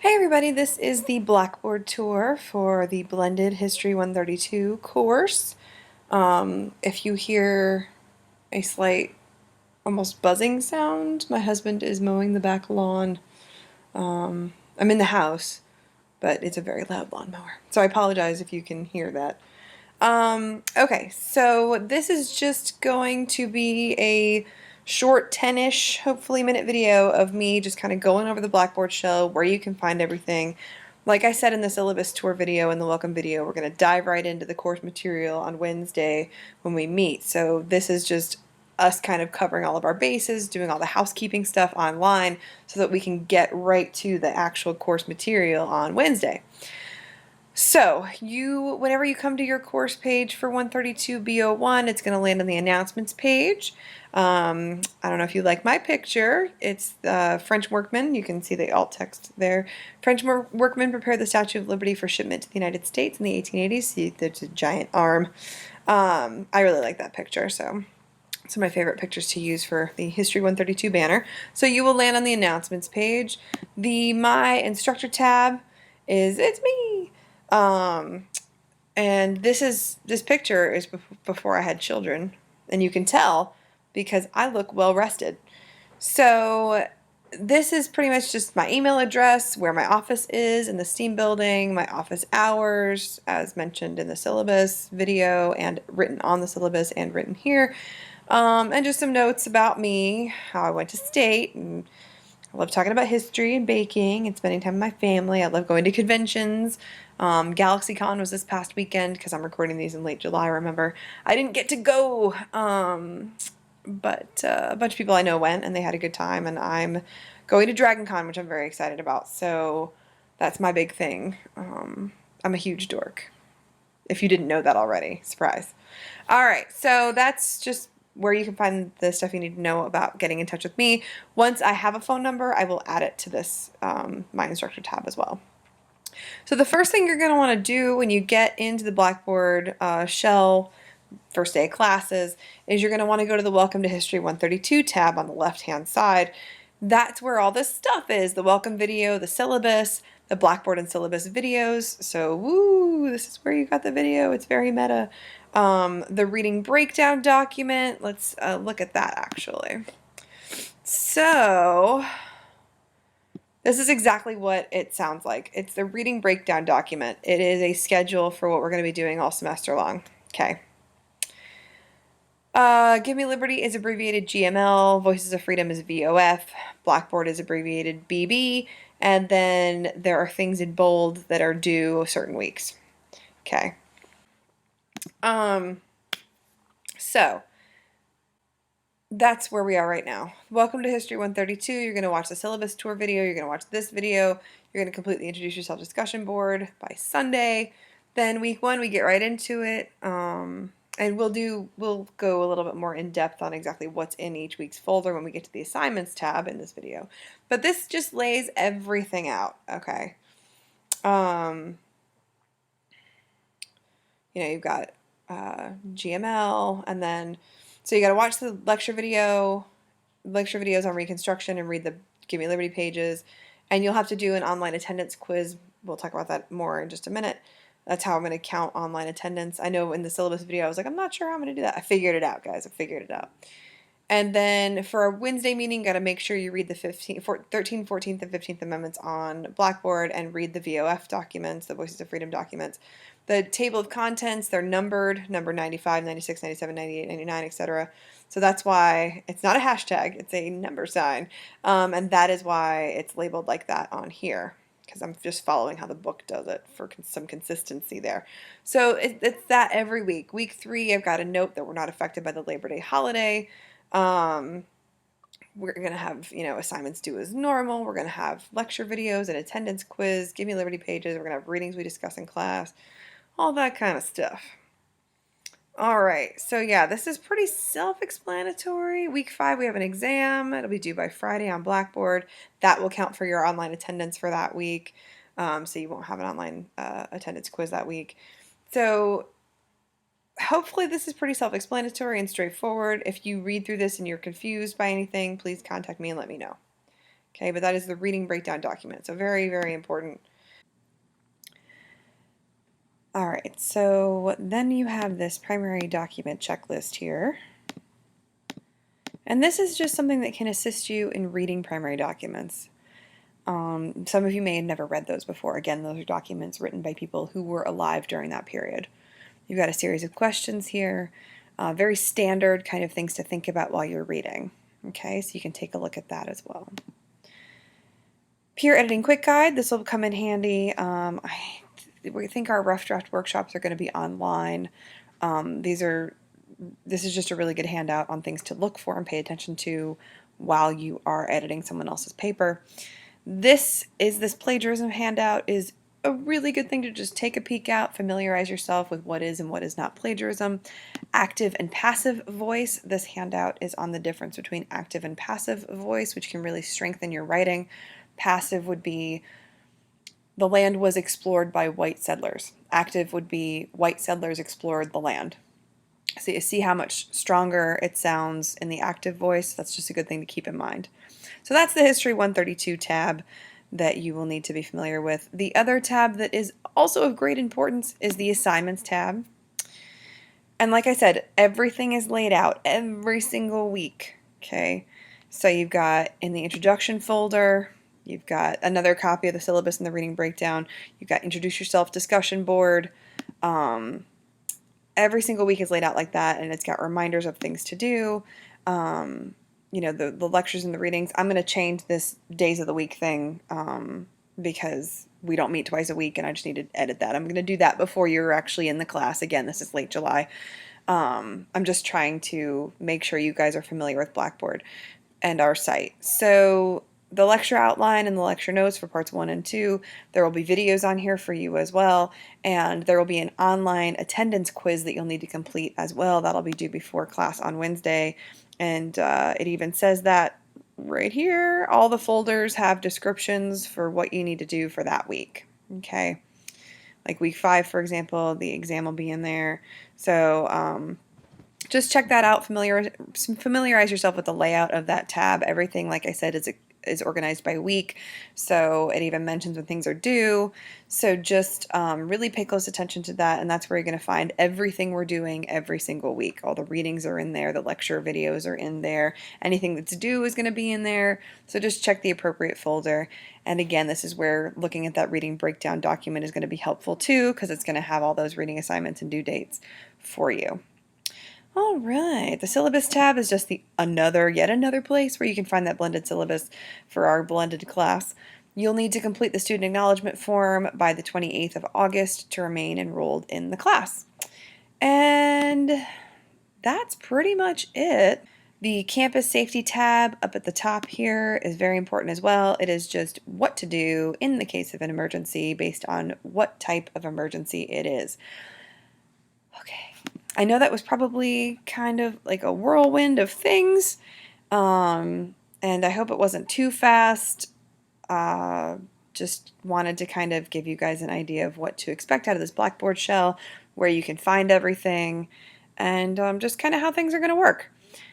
Hey everybody, this is the Blackboard tour for the Blended History 132 course. If you hear a slight, almost buzzing sound, my husband is mowing the back lawn. I'm in the house, but it's a very loud lawnmower. So I apologize if you can hear that. Okay, so this is just going to be a short 10-ish, hopefully minute video of me just kind of going over the Blackboard shell, where you can find everything. Like I said in the syllabus tour video and the welcome video, we're going to dive right into the course material on Wednesday when we meet. So this is just us kind of covering all of our bases, doing all the housekeeping stuff online so that we can get right to the actual course material on Wednesday. So, whenever you come to your course page for 132 B01, it's going to land on the announcements page. I don't know if you like my picture. It's French workmen. You can see the alt text there. French workmen prepared the Statue of Liberty for shipment to the United States in the 1880s. See, there's a giant arm. I really like that picture, so it's my favorite pictures to use for the History 132 banner. So you will land on the announcements page. The My Instructor tab it's me. And this picture is before I had children, and you can tell because I look well rested. So this is pretty much just my email address, where my office is in the STEAM building, my office hours, as mentioned in the syllabus video and written on the syllabus and written here, and just some notes about me, how I went to state, and I love talking about history and baking and spending time with my family. I love going to conventions. GalaxyCon was this past weekend because I'm recording these in late July, remember. I didn't get to go, but a bunch of people I know went and they had a good time, and I'm going to DragonCon, which I'm very excited about. So that's my big thing. I'm a huge dork. If you didn't know that already, surprise. All right, so that's just where you can find the stuff you need to know about getting in touch with me. Once I have a phone number, I will add it to this My Instructor tab as well. So the first thing you're going to want to do when you get into the Blackboard shell, first day of classes, is you're going to want to go to the Welcome to History 132 tab on the left-hand side. That's where all this stuff is, the welcome video, the syllabus, the Blackboard and syllabus videos. So, woo, this is where you got the video. It's very meta. The reading breakdown document. Let's look at that actually. So, this is exactly what it sounds like. It's the reading breakdown document. It is a schedule for what we're going to be doing all semester long. Okay. Give Me Liberty is abbreviated GML, Voices of Freedom is VOF, Blackboard is abbreviated BB, and then there are things in bold that are due certain weeks. Okay. So that's where we are right now. Welcome to History 132. You're going to watch the syllabus tour video. You're going to watch this video. You're going to completely introduce yourself discussion board by Sunday. Then week 1, we get right into it. And we'll go a little bit more in depth on exactly what's in each week's folder when we get to the assignments tab in this video. But this just lays everything out, okay? You've got GML, and then, so you got to watch the lecture videos on Reconstruction and read the Give Me Liberty pages, and you'll have to do an online attendance quiz. We'll talk about that more in just a minute. That's how I'm going to count online attendance. I know in the syllabus video I was like, I'm not sure how I'm going to do that. I figured it out, guys. I figured it out. And then for our Wednesday meeting, got to make sure you read the 13th, 14th, and 15th Amendments on Blackboard and read the VOF documents, the Voices of Freedom documents. The table of contents, they're numbered, number 95, 96, 97, 98, 99, etc. So that's why it's not a hashtag, it's a number sign. And that is why it's labeled like that on here, because I'm just following how the book does it for some consistency there. So it's that every week. Week 3, I've got a note that we're not affected by the Labor Day holiday. We're going to have, assignments due as normal. We're going to have lecture videos, an attendance quiz, Give Me Liberty pages. We're going to have readings we discuss in class, all that kind of stuff. All right, so yeah, this is pretty self-explanatory. Week 5, we have an exam. It'll be due by Friday on Blackboard. That will count for your online attendance for that week, so you won't have an online attendance quiz that week. So hopefully this is pretty self-explanatory and straightforward. If you read through this and you're confused by anything, please contact me and let me know. Okay, but that is the reading breakdown document, so very, very important. All right, so then you have this primary document checklist here. And this is just something that can assist you in reading primary documents. Some of you may have never read those before. Again, those are documents written by people who were alive during that period. You've got a series of questions here, very standard kind of things to think about while you're reading. Okay, so you can take a look at that as well. Peer Editing Quick Guide, this will come in handy. We think our rough draft workshops are going to be online. This is just a really good handout on things to look for and pay attention to while you are editing someone else's paper. This plagiarism handout is a really good thing to just take a peek at, familiarize yourself with what is and what is not plagiarism. Active and passive voice, this handout is on the difference between active and passive voice, which can really strengthen your writing. Passive would be the land was explored by white settlers. Active would be white settlers explored the land. So you see how much stronger it sounds in the active voice. That's just a good thing to keep in mind. So that's the History 132 tab that you will need to be familiar with. The other tab that is also of great importance is the Assignments tab. And like I said, everything is laid out every single week. Okay, so you've got in the introduction folder, you've got another copy of the syllabus and the reading breakdown. You've got Introduce Yourself discussion board. Every single week is laid out like that, and it's got reminders of things to do. You know, the lectures and the readings. I'm going to change this days of the week thing because we don't meet twice a week, and I just need to edit that. I'm going to do that before you're actually in the class. Again, this is late July. I'm just trying to make sure you guys are familiar with Blackboard and our site. So the lecture outline and the lecture notes for parts 1 and 2. There will be videos on here for you as well, and there will be an online attendance quiz that you'll need to complete as well. That'll be due before class on Wednesday, and it even says that right here. All the folders have descriptions for what you need to do for that week. Okay, like week 5, for example, the exam will be in there. So just check that out. Familiarize yourself with the layout of that tab. Everything, like I said, is organized by week, so it even mentions when things are due. So just really pay close attention to that, and that's where you're going to find everything we're doing every single week. All the readings are in there, the lecture videos are in there, anything that's due is going to be in there, so just check the appropriate folder. And again, this is where looking at that reading breakdown document is going to be helpful too, because it's going to have all those reading assignments and due dates for you. All right, the syllabus tab is just yet another place where you can find that blended syllabus for our blended class. You'll need to complete the student acknowledgement form by the 28th of August to remain enrolled in the class. And that's pretty much it. The campus safety tab up at the top here is very important as well. It is just what to do in the case of an emergency based on what type of emergency it is. Okay. I know that was probably kind of like a whirlwind of things, and I hope it wasn't too fast. Just wanted to kind of give you guys an idea of what to expect out of this Blackboard shell, where you can find everything, and just kind of how things are going to work.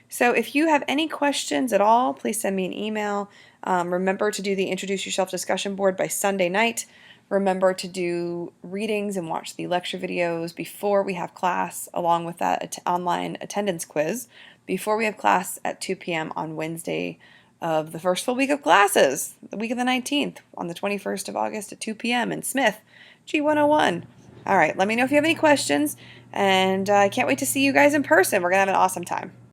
So if you have any questions at all, please send me an email. Remember to do the Introduce Yourself discussion board by Sunday night. Remember to do readings and watch the lecture videos before we have class, along with that online attendance quiz, before we have class at 2 p.m. on Wednesday of the first full week of classes, the week of the 19th, on the 21st of August at 2 p.m. in Smith, G101. All right, let me know if you have any questions, and I can't wait to see you guys in person. We're going to have an awesome time.